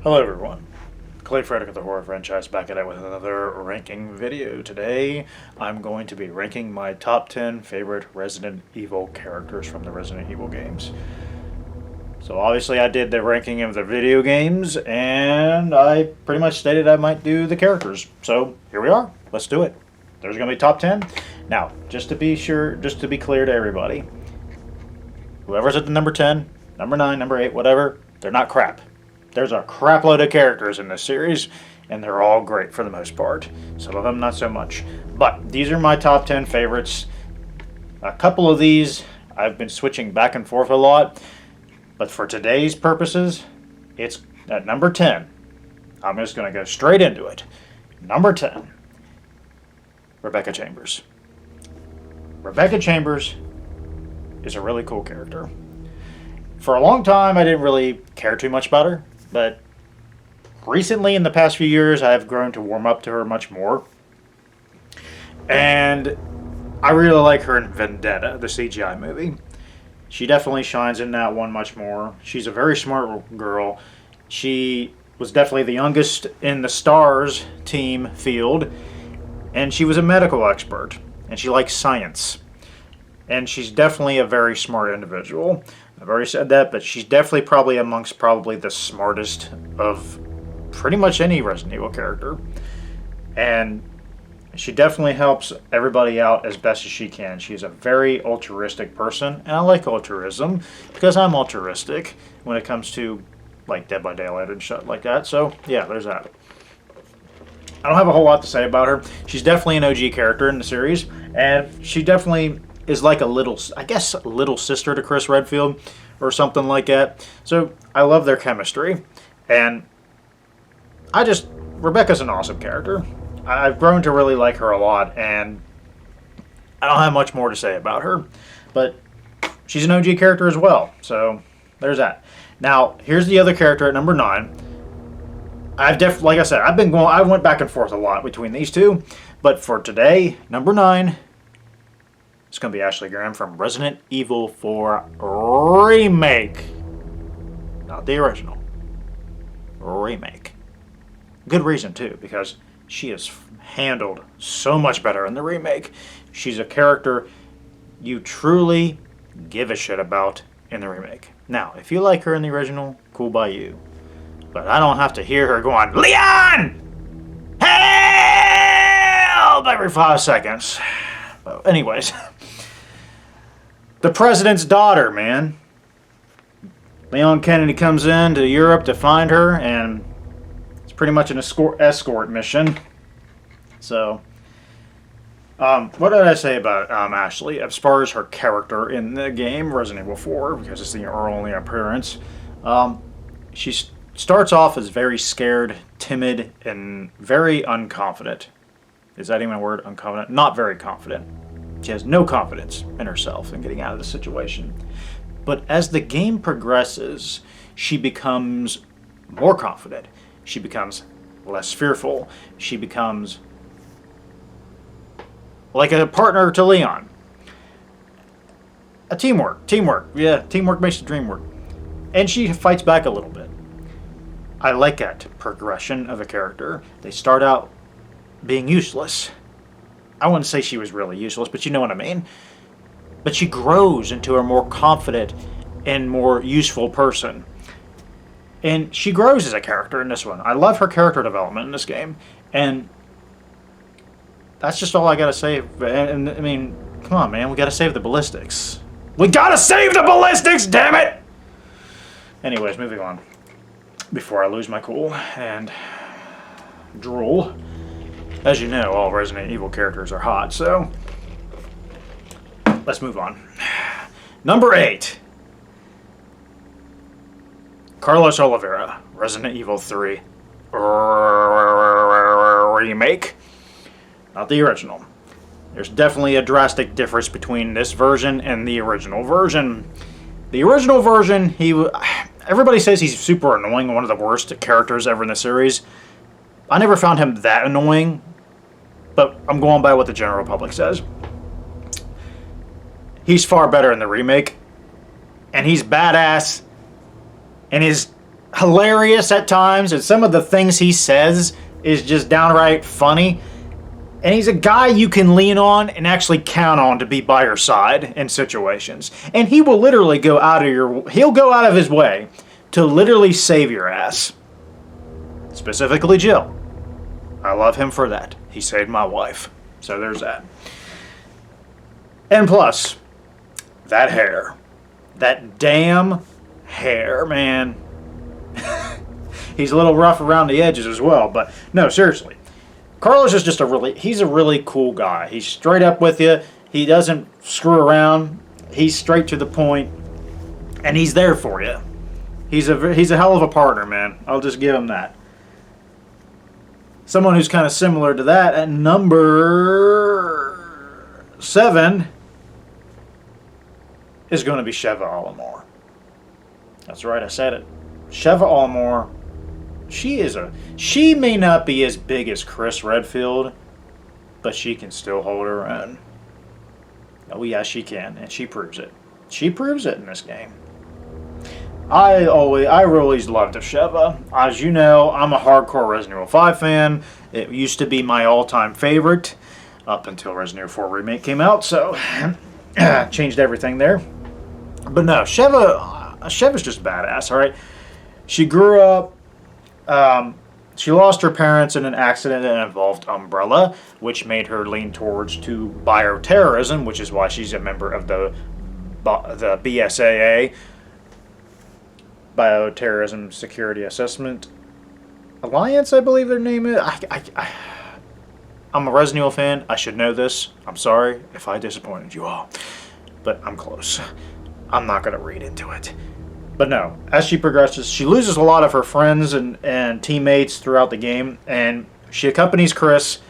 Hello everyone, Clay Frederick of the Horror Franchise back at it with another ranking video. Today I'm going to be ranking my top 10 favorite Resident Evil characters from the Resident Evil games. So obviously I did the ranking of the video games and I pretty much stated I might do the characters. So here we are, let's do it. There's going to be top 10. Now, just to be clear to everybody, whoever's at the number 10, number 9, number 8, whatever, they're not crap. There's a crap load of characters in this series, and they're all great for the most part. Some of them not so much. But these are my top 10 favorites. A couple of these I've been switching back and forth a lot, but for today's purposes, it's at number 10. I'm just going to go straight into it. Number 10, Rebecca Chambers. Rebecca Chambers is a really cool character. For a long time, I didn't really care too much about her. But recently, in the past few years, I've grown to warm up to her much more. And I really like her in Vendetta, the CGI movie. She definitely shines in that one much more. She's a very smart girl. She was definitely the youngest in the STARS team field. And she was a medical expert. And she likes science. And she's definitely a very smart individual. I've already said that, but she's definitely probably amongst the smartest of pretty much any Resident Evil character. And she definitely helps everybody out as best as she can. She's a very altruistic person, and I like altruism because I'm altruistic when it comes to like Dead by Daylight and shit like that. So yeah, there's that. I don't have a whole lot to say about her. She's definitely an OG character in the series, and she definitely is like a little sister to Chris Redfield or something like that. So I love their chemistry, and Rebecca's an awesome character. I've grown to really like her a lot, and I don't have much more to say about her, but she's an OG character as well. So there's that. Now here's the other character at number 9. Like I said, I went back and forth a lot between these two, but for today, number 9. It's going to be Ashley Graham from Resident Evil 4 Remake. Not the original. Remake. Good reason, too, because she is handled so much better in the remake. She's a character you truly give a shit about in the remake. Now, if you like her in the original, cool by you. But I don't have to hear her going, Leon! Help! Every 5 seconds. But anyways... The president's daughter, man. Leon Kennedy comes in to Europe to find her, and it's pretty much an escort mission. So, what did I say about Ashley? As far as her character in the game, Resident Evil 4, because it's her only appearance, she starts off as very scared, timid, and very unconfident. Is that even a word? Unconfident? Not very confident. She has no confidence in herself in getting out of the situation. But as the game progresses, she becomes more confident. She becomes less fearful. She becomes like a partner to Leon. A teamwork. Yeah, teamwork makes the dream work. And she fights back a little bit. I like that progression of a character. They start out being useless. I wouldn't say she was really useless, but you know what I mean. But she grows into a more confident and more useful person. And she grows as a character in this one. I love her character development in this game. And that's just all I gotta say. And I mean, come on, man. We gotta save the ballistics. We gotta save the ballistics, damn it! Anyways, moving on. Before I lose my cool and drool. As you know, all Resident Evil characters are hot, so let's move on. Number 8. Carlos Oliveira, Resident Evil 3 Remake. Not the original. There's definitely a drastic difference between this version and the original version. The original version, everybody says he's super annoying, one of the worst characters ever in the series. I never found him that annoying, but I'm going by what the general public says. He's far better in the remake, and he's badass, and his hilarious at times, and some of the things he says is just downright funny. And he's a guy you can lean on and actually count on to be by your side in situations. And he will literally go out of his way to literally save your ass. Specifically Jill. I love him for that. He saved my wife. So there's that. And plus, that hair. That damn hair, man. He's a little rough around the edges as well, but no, seriously. Carlos is just he's a really cool guy. He's straight up with you. He doesn't screw around. He's straight to the point, and he's there for you. He's a hell of a partner, man. I'll just give him that. Someone who's kind of similar to that at number 7 is going to be Sheva Alomar. That's right, I said it. Sheva Alomar. She may not be as big as Chris Redfield, but she can still hold her own. Oh yeah, she can, and she proves it. She proves it in this game. I really loved Sheva. As you know, I'm a hardcore Resident Evil 5 fan. It used to be my all-time favorite up until Resident Evil 4 Remake came out, so changed everything there. But no, Sheva's just badass, alright? She grew up, she lost her parents in an accident that involved Umbrella, which made her lean towards to bioterrorism, which is why she's a member of the BSAA, Bioterrorism Security Assessment Alliance, I believe their name is. I'm a Resident Evil fan. I should know this. I'm sorry if I disappointed you all, but I'm close. I'm not going to read into it. But no, as she progresses, she loses a lot of her friends and teammates throughout the game, and she accompanies Chris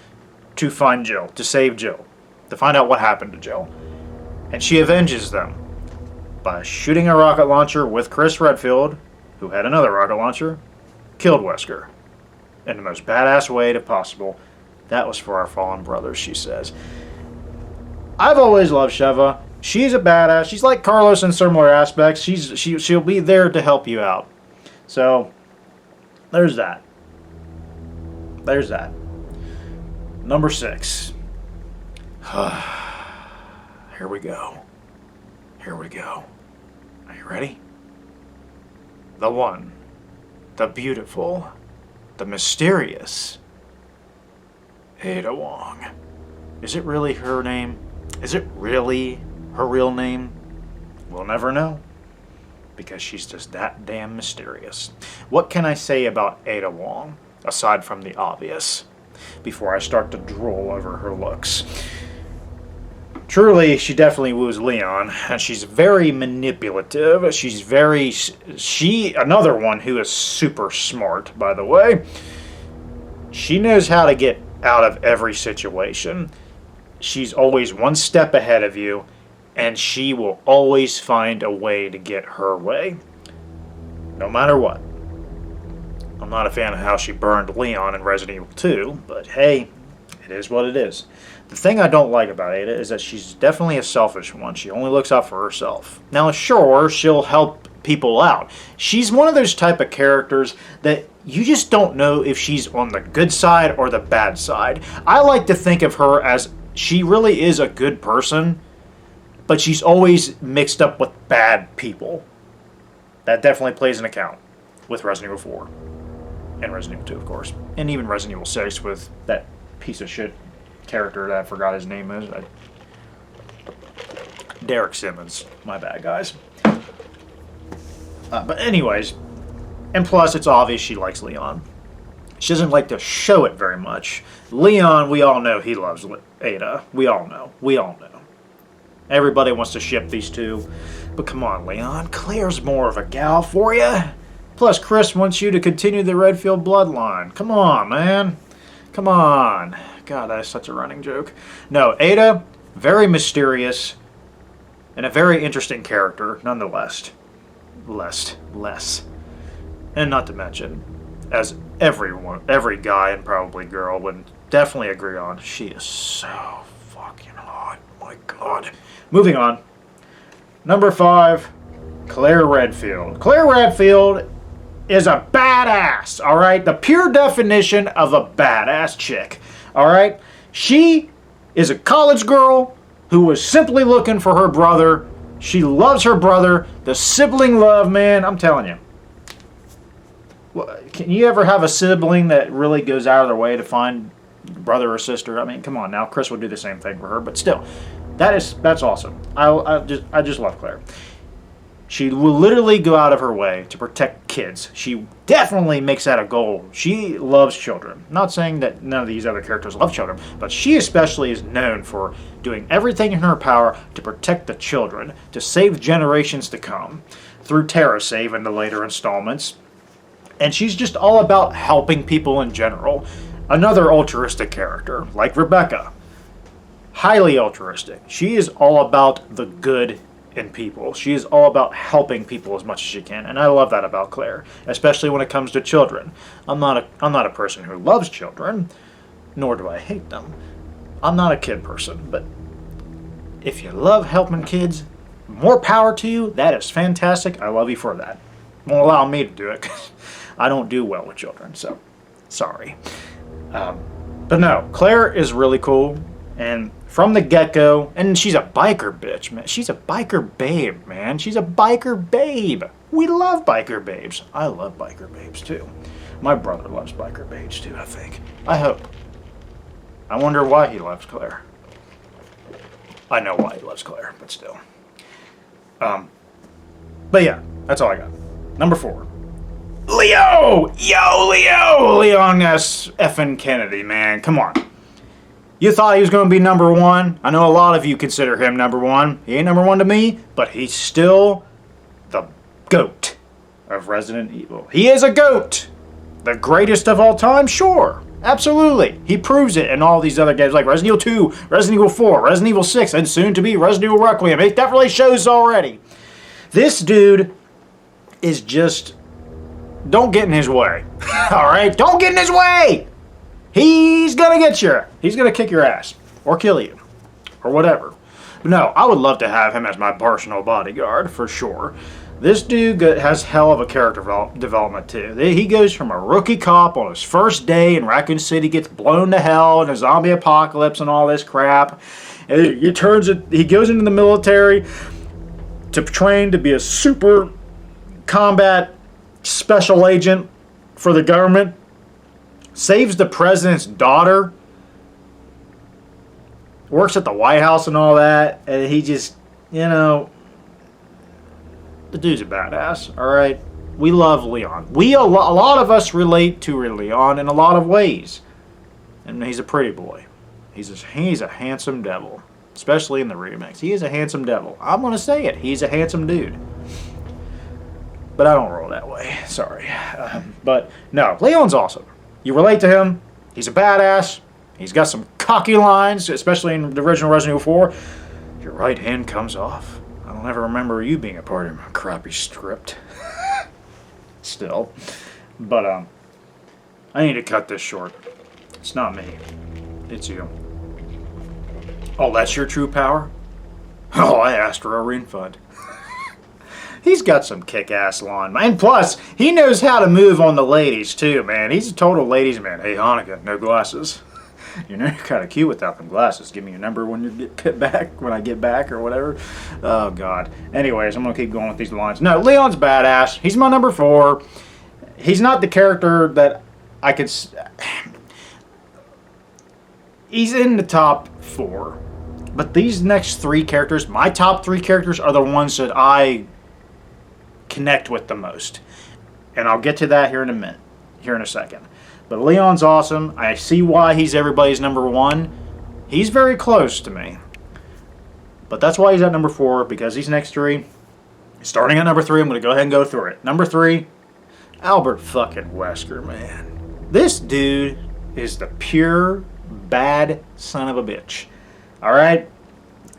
to find Jill, to save Jill, to find out what happened to Jill. And she avenges them by shooting a rocket launcher with Chris Redfield, who had another rocket launcher, killed Wesker in the most badass way possible. That was for our fallen brothers, she says. I've always loved Sheva. She's a badass. She's like Carlos in similar aspects. She'll be there to help you out. So, there's that. There's that. Number 6. Here we go. Here we go. Are you ready? The one, the beautiful, the mysterious Ada Wong. Is it really her name? Is it really her real name? We'll never know, because she's just that damn mysterious. What can I say about Ada Wong, aside from the obvious, before I start to drool over her looks? Truly, she definitely woos Leon, and she's very manipulative. Another one who is super smart, by the way. She knows how to get out of every situation. She's always one step ahead of you, and she will always find a way to get her way, no matter what. I'm not a fan of how she burned Leon in Resident Evil 2, but hey, it is what it is. The thing I don't like about Ada is that she's definitely a selfish one. She only looks out for herself. Now, sure, she'll help people out. She's one of those type of characters that you just don't know if she's on the good side or the bad side. I like to think of her as she really is a good person, but she's always mixed up with bad people. That definitely plays an account with Resident Evil 4. And Resident Evil 2, of course. And even Resident Evil 6 with that piece of shit character that I forgot his name is. Derek Simmons. My bad, guys. But anyways, and plus it's obvious she likes Leon. She doesn't like to show it very much. Leon, we all know he loves Ada. We all know. We all know. Everybody wants to ship these two. But come on, Leon. Claire's more of a gal for you. Plus, Chris wants you to continue the Redfield bloodline. Come on, man. Come on. God, that is such a running joke. No, Ada, very mysterious, and a very interesting character, nonetheless. Less. And not to mention, as every guy and probably girl would definitely agree on, she is so fucking hot. My God. Moving on. Number 5, Claire Redfield. Claire Redfield is a badass, all right? The pure definition of a badass chick, all right? She is a college girl who was simply looking for her brother. She loves her brother. The sibling love, man, I'm telling you. Can you ever have a sibling that really goes out of their way to find brother or sister? I mean, come on now. Chris would do the same thing for her, but still, that's awesome. I just love Claire. She will literally go out of her way to protect kids. She definitely makes that a goal. She loves children. I'm not saying that none of these other characters love children, but she especially is known for doing everything in her power to protect the children, to save generations to come, through TerraSave in the later installments. And she's just all about helping people in general. Another altruistic character, like Rebecca. Highly altruistic. She is all about the good in people. She is all about helping people as much as she can. And I love that about Claire, especially when it comes to children. I'm not a person who loves children, nor do I hate them. I'm not a kid person, but if you love helping kids, more power to you. That is fantastic. I love you for that. Won't allow me to do it. I don't do well with children, so sorry. But no, Claire is really cool, and from the get-go, and she's a biker bitch, man. She's a biker babe, man. She's a biker babe. We love biker babes. I love biker babes, too. My brother loves biker babes, too, I think. I hope. I wonder why he loves Claire. I know why he loves Claire, but still. But yeah, that's all I got. Number 4. Leo! Yo, Leo! Leon S. effing Kennedy, man. Come on. You thought he was going to be number 1. I know a lot of you consider him number 1. He ain't number 1 to me, but he's still the GOAT of Resident Evil. He is a GOAT! The greatest of all time? Sure. Absolutely. He proves it in all these other games like Resident Evil 2, Resident Evil 4, Resident Evil 6, and soon to be Resident Evil Requiem. It definitely shows already. This dude is just... Don't get in his way. Alright? Don't get in his way! He's gonna get you. He's gonna kick your ass. Or kill you. Or whatever. But no, I would love to have him as my personal bodyguard, for sure. This dude has hell of a character development, too. He goes from a rookie cop on his first day in Raccoon City, gets blown to hell in a zombie apocalypse and all this crap. And he goes into the military to train to be a super combat special agent for the government. Saves the president's daughter. Works at the White House and all that. And he just, the dude's a badass, alright? We love Leon. A lot of us relate to Leon in a lot of ways. And he's a pretty boy. He's a handsome devil. Especially in the remix. He is a handsome devil. I'm going to say it. He's a handsome dude. But I don't roll that way. Sorry. But no, Leon's awesome. You relate to him. He's a badass. He's got some cocky lines, especially in the original Resident Evil 4. Your right hand comes off. I don't ever remember you being a part of my crappy script. Still. But, I need to cut this short. It's not me. It's you. Oh, that's your true power? Oh, I asked for a refund. He's got some kick-ass lawn. And plus, he knows how to move on the ladies, too, man. He's a total ladies' man. Hey, Hanukkah, no glasses. You're kind of cute without them glasses. Give me your number when you get back, when I get back, or whatever. Oh, God. Anyways, I'm going to keep going with these lines. No, Leon's badass. He's my number 4. He's not the character that I could... He's in the top 4. But these next 3 characters, my top 3 characters, are the ones that I connect with the most. And I'll get to that here in a second. But Leon's awesome. I see why he's everybody's number 1. He's very close to me. But that's why he's at number 4, because these next 3, starting at number 3, I'm going to go ahead and go through it. Number 3, Albert fucking Wesker, man. This dude is the pure bad son of a bitch. Alright?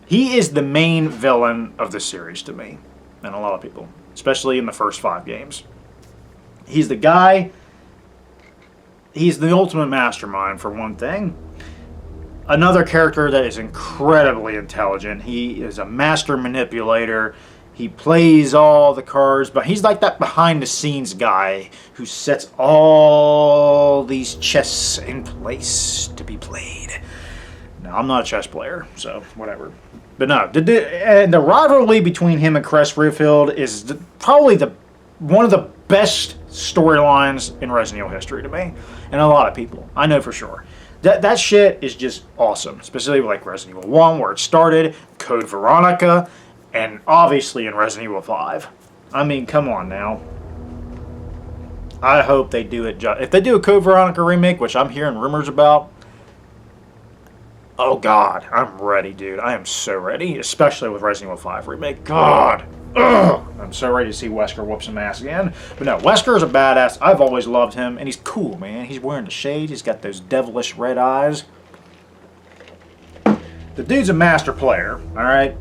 He is the main villain of the series to me. And a lot of people. Especially in the first 5 games. He's the guy. He's the ultimate mastermind, for one thing. Another character that is incredibly intelligent. He is a master manipulator. He plays all the cards, but he's like that behind the scenes guy who sets all these chess in place to be played. Now, I'm not a chess player, so whatever. But no, the rivalry between him and Chris Redfield is probably one of the best storylines in Resident Evil history to me, and a lot of people. I know for sure. That shit is just awesome, especially like Resident Evil 1, where it started, Code Veronica, and obviously in Resident Evil 5. I mean, come on now. I hope they do it. If they do a Code Veronica remake, which I'm hearing rumors about, oh god, I'm ready, dude. I am so ready, especially with Resident Evil 5 remake. God, ugh, I'm so ready to see Wesker whoop some ass again. But no, Wesker is a badass. I've always loved him, and he's cool, man. He's wearing the shades. He's got those devilish red eyes. The dude's a master player, all right?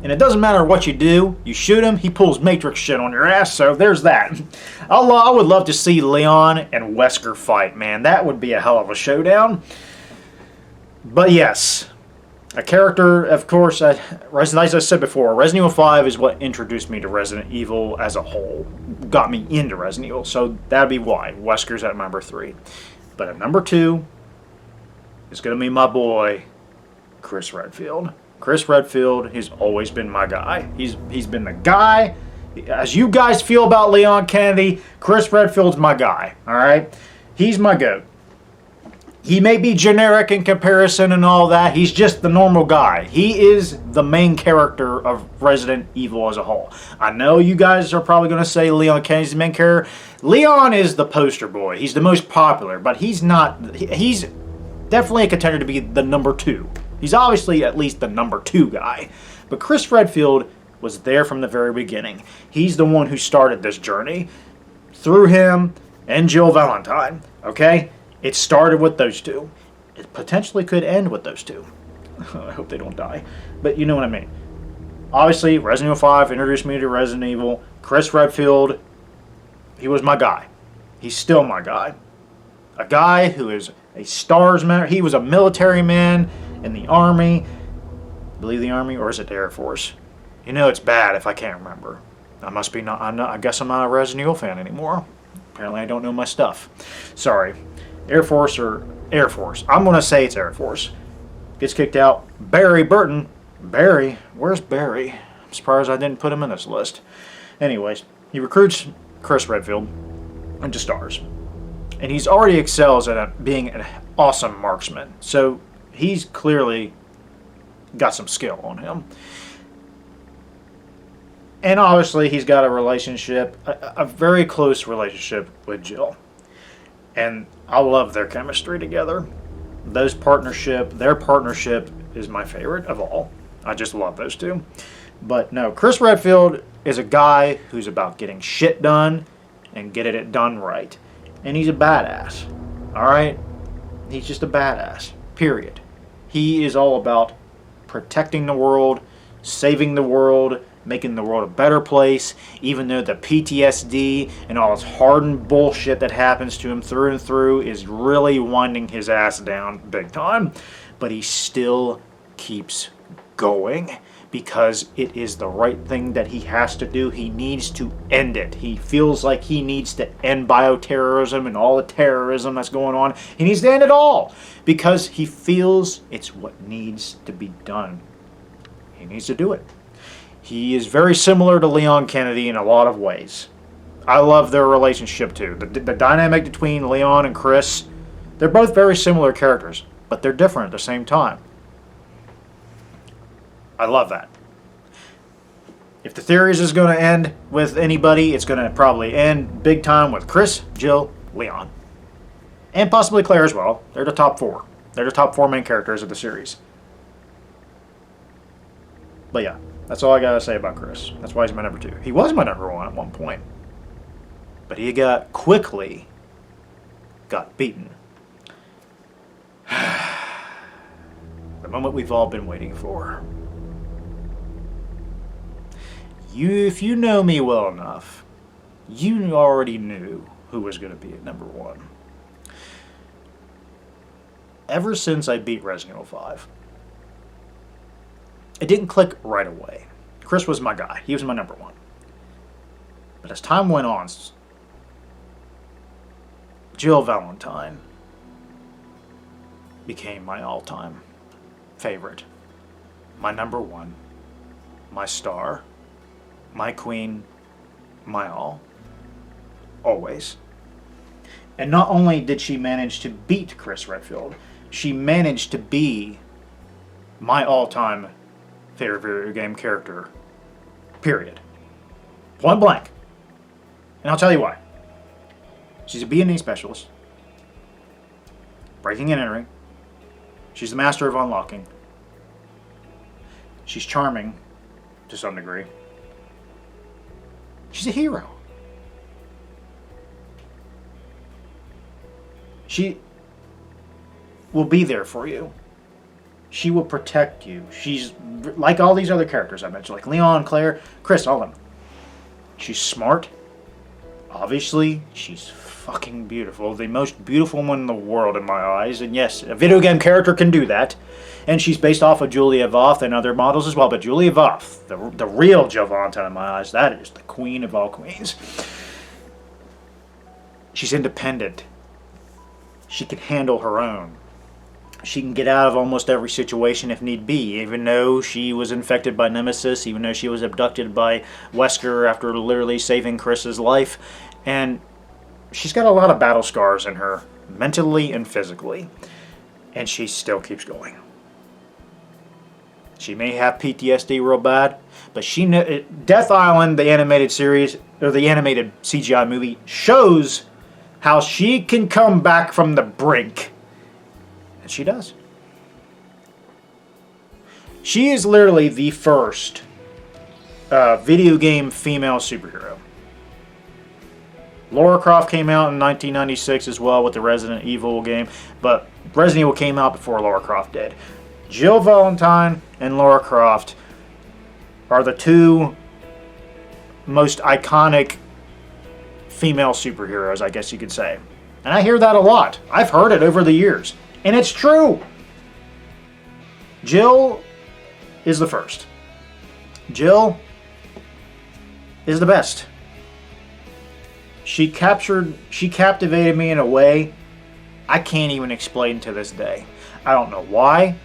And it doesn't matter what you do. You shoot him, he pulls Matrix shit on your ass, so there's that. I would love to see Leon and Wesker fight, man. That would be a hell of a showdown. But yes, a character, of course, as I said before, Resident Evil 5 is what introduced me to Resident Evil as a whole. Got me into Resident Evil, so that'd be why. Wesker's at number 3. But at number 2 is going to be my boy, Chris Redfield. Chris Redfield has always been my guy. He's been the guy. As you guys feel about Leon Kennedy, Chris Redfield's my guy, all right? He's my goat. He may be generic in comparison and all that. He's just the normal guy. He is the main character of Resident Evil as a whole. I know you guys are probably going to say Leon Kennedy's the main character. Leon is the poster boy. He's the most popular, but he's not. He's definitely a contender to be the number 2. He's obviously at least the number 2 guy. But Chris Redfield was there from the very beginning. He's the one who started this journey. Through him and Jill Valentine, okay? It started with those two. It potentially could end with those two. I hope they don't die. But you know what I mean. Obviously, Resident Evil 5 introduced me to Resident Evil. Chris Redfield, he was my guy. He's still my guy. A guy who is a STARS member. He was a military man in the Army. I believe the Army, or is it the Air Force? You know it's bad if I can't remember. I guess I'm not a Resident Evil fan anymore. Apparently I don't know my stuff. Sorry. Air Force or Air Force. I'm going to say it's Air Force. Gets kicked out. Barry Burton. Barry? Where's Barry? I'm surprised I didn't put him in this list. Anyways, he recruits Chris Redfield into STARS. And he's already excels at being an awesome marksman. So he's clearly got some skill on him. And obviously he's got a relationship, a very close relationship with Jill. And I love their chemistry together. Their partnership is my favorite of all. I just love those two. But no, Chris Redfield is a guy who's about getting shit done and getting it done right. And he's a badass. Alright? He's just a badass. Period. He is all about protecting the world, saving the world, making the world a better place, even though the PTSD and all this hardened bullshit that happens to him through and through is really winding his ass down big time. But he still keeps going because it is the right thing that he has to do. He needs to end it. He feels like he needs to end bioterrorism and all the terrorism that's going on. He needs to end it all because he feels it's what needs to be done. He needs to do it. He is very similar to Leon Kennedy in a lot of ways. I love their relationship too. The dynamic between Leon and Chris, they're both very similar characters, but they're different at the same time. I love that. If the series is going to end with anybody, it's going to probably end big time with Chris, Jill, Leon. And possibly Claire as well. They're the top 4. They're the top 4 main characters of the series. But yeah. That's all I got to say about Chris. That's why he's my number 2. He was my number 1 at one point. But he quickly got beaten. The moment we've all been waiting for. If you know me well enough, you already knew who was going to be at number 1. Ever since I beat Resident Evil 5, it didn't click right away. Chris was my guy. He was my number one. But as time went on, Jill Valentine became my all-time favorite. My number one. My star. My queen. My all. Always. And not only did she manage to beat Chris Redfield, she managed to be my all-time favorite video game character. Period. Point blank. And I'll tell you why. She's a B&E specialist. Breaking and entering. She's the master of unlocking. She's charming to some degree. She's a hero. She will be there for you. She will protect you. She's like all these other characters I mentioned, like Leon, Claire, Chris, all of them. She's smart. Obviously, she's fucking beautiful. The most beautiful woman in the world in my eyes. And yes, a video game character can do that. And she's based off of Julia Voth and other models as well. But Julia Voth, the real Jill Valentine in my eyes, that is the queen of all queens. She's independent. She can handle her own. She can get out of almost every situation if need be, even though she was infected by Nemesis, even though she was abducted by Wesker after literally saving Chris's life. And she's got a lot of battle scars in her, mentally and physically. And she still keeps going. She may have PTSD real bad, but Death Island, the animated series, or the animated CGI movie, shows how she can come back from the brink. And she does. She is literally the first video game female superhero. Lara Croft came out in 1996 as well with the Resident Evil game, but Resident Evil came out before Lara Croft did. Jill Valentine and Lara Croft are the two most iconic female superheroes, I guess you could say. And I hear that a lot. I've heard it over the years. And it's true. Jill is the first. Jill is the best. She captivated me in a way I can't even explain to this day. I don't know why.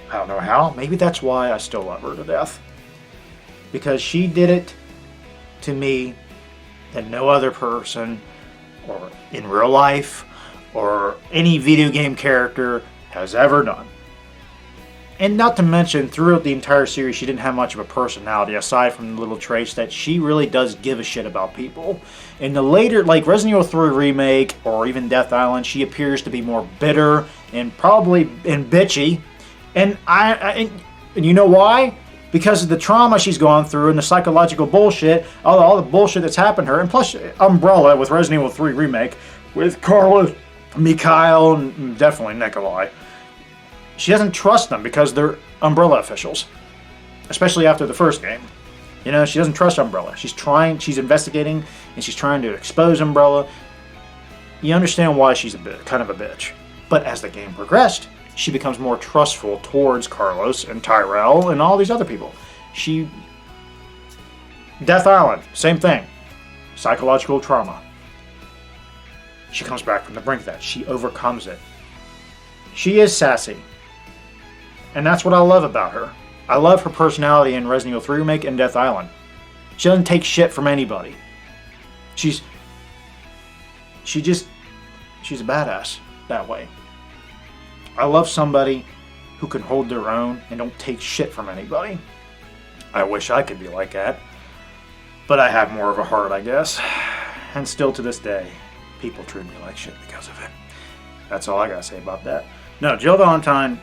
I don't know how. Maybe that's why I still love her to death. Because she did it to me that no other person, or in real life, or any video game character has ever done. And not to mention, throughout the entire series, she didn't have much of a personality, aside from the little traits that she really does give a shit about people. In the later, like Resident Evil 3 Remake, or even Death Island, she appears to be more bitter, and probably bitchy. And and you know why? Because of the trauma she's gone through and the psychological bullshit, all the bullshit that's happened to her. And plus, Umbrella with Resident Evil 3 Remake, with Carla, Mikhail, and definitely Nikolai. She doesn't trust them because they're Umbrella officials. Especially after the first game. You know, she doesn't trust Umbrella. She's investigating, and she's trying to expose Umbrella. You understand why she's kind of a bitch. But as the game progressed, she becomes more trustful towards Carlos and Tyrell and all these other people. Death Island, same thing. Psychological trauma. She comes back from the brink of that. She overcomes it. She is sassy. And that's what I love about her. I love her personality in Resident Evil 3 Remake and Death Island. She doesn't take shit from anybody. She's a badass that way. I love somebody who can hold their own and don't take shit from anybody. I wish I could be like that. But I have more of a heart, I guess. And still to this day, people treat me like shit because of it. That's all I gotta say about that. No, Jill Valentine,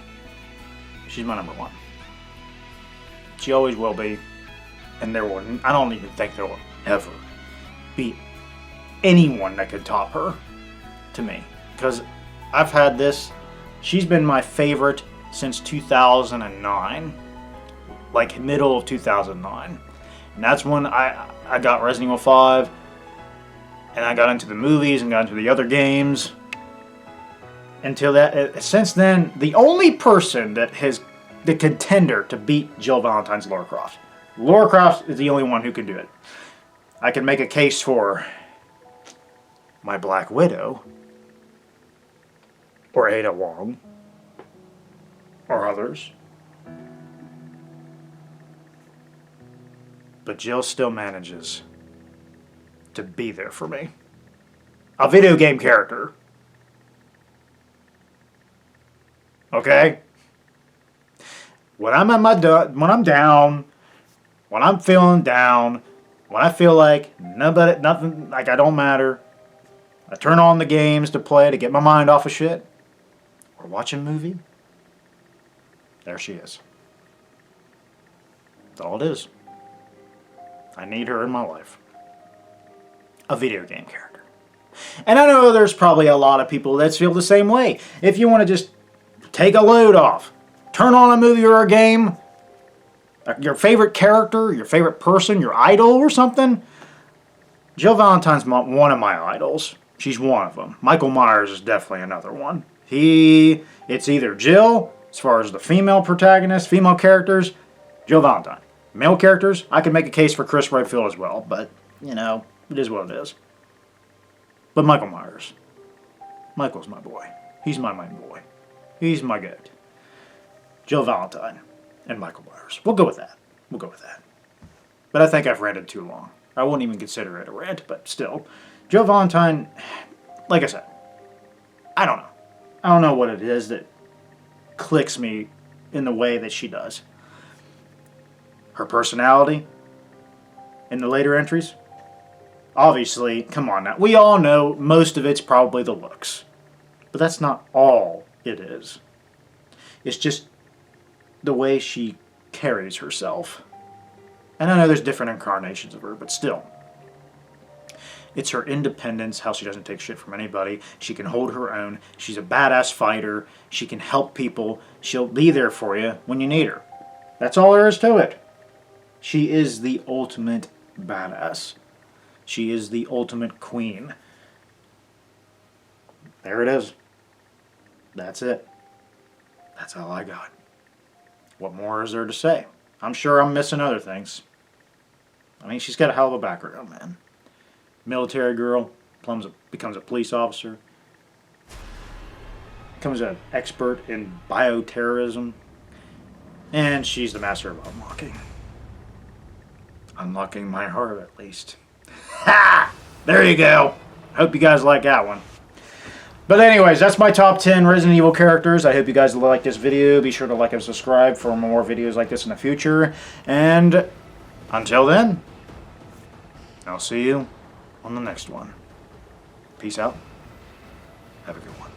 she's my number one. She always will be. And I don't even think there will ever be anyone that could top her to me. Because I've had this. She's been my favorite since 2009. Like middle of 2009. And that's when I got Resident Evil 5. And I got into the movies and got into the other games. Until that, since then, the only person that has the contender to beat Jill Valentine's Lara Croft. Lara Croft is the only one who can do it. I can make a case for my Black Widow, or Ada Wong, or others. But Jill still manages to be there for me. A video game character. Okay? When I'm down, when I'm feeling down, when I feel like nothing, like I don't matter, I turn on the games to play to get my mind off of shit, or watch a movie, there she is. That's all it is. I need her in my life. A video game character. And I know there's probably a lot of people that feel the same way. If you want to just take a load off, turn on a movie or a game, your favorite character, your favorite person, your idol or something, Jill Valentine's one of my idols. She's one of them. Michael Myers is definitely another one. It's either Jill, as far as the female protagonists, female characters, Jill Valentine. Male characters, I could make a case for Chris Redfield as well, but, you know, it is what it is. But Michael Myers. Michael's my boy. He's my main boy. He's my goat. Jill Valentine and Michael Myers. We'll go with that. We'll go with that. But I think I've ranted too long. I wouldn't even consider it a rant, but still. Jill Valentine, like I said, I don't know. I don't know what it is that clicks me in the way that she does. Her personality in the later entries, obviously, come on now. We all know most of it's probably the looks. But that's not all it is. It's just the way she carries herself. And I know there's different incarnations of her, but still. It's her independence, how she doesn't take shit from anybody. She can hold her own. She's a badass fighter. She can help people. She'll be there for you when you need her. That's all there is to it. She is the ultimate badass. She is the ultimate queen. There it is. That's it. That's all I got. What more is there to say? I'm sure I'm missing other things. I mean, she's got a hell of a background, man. Military girl, becomes a police officer, becomes an expert in bioterrorism, and she's the master of unlocking. Unlocking my heart, at least. Ha! There you go. Hope you guys like that one. But anyways, that's my top 10 Resident Evil characters. I hope you guys like this video. Be sure to like and subscribe for more videos like this in the future. And until then, I'll see you on the next one. Peace out. Have a good one.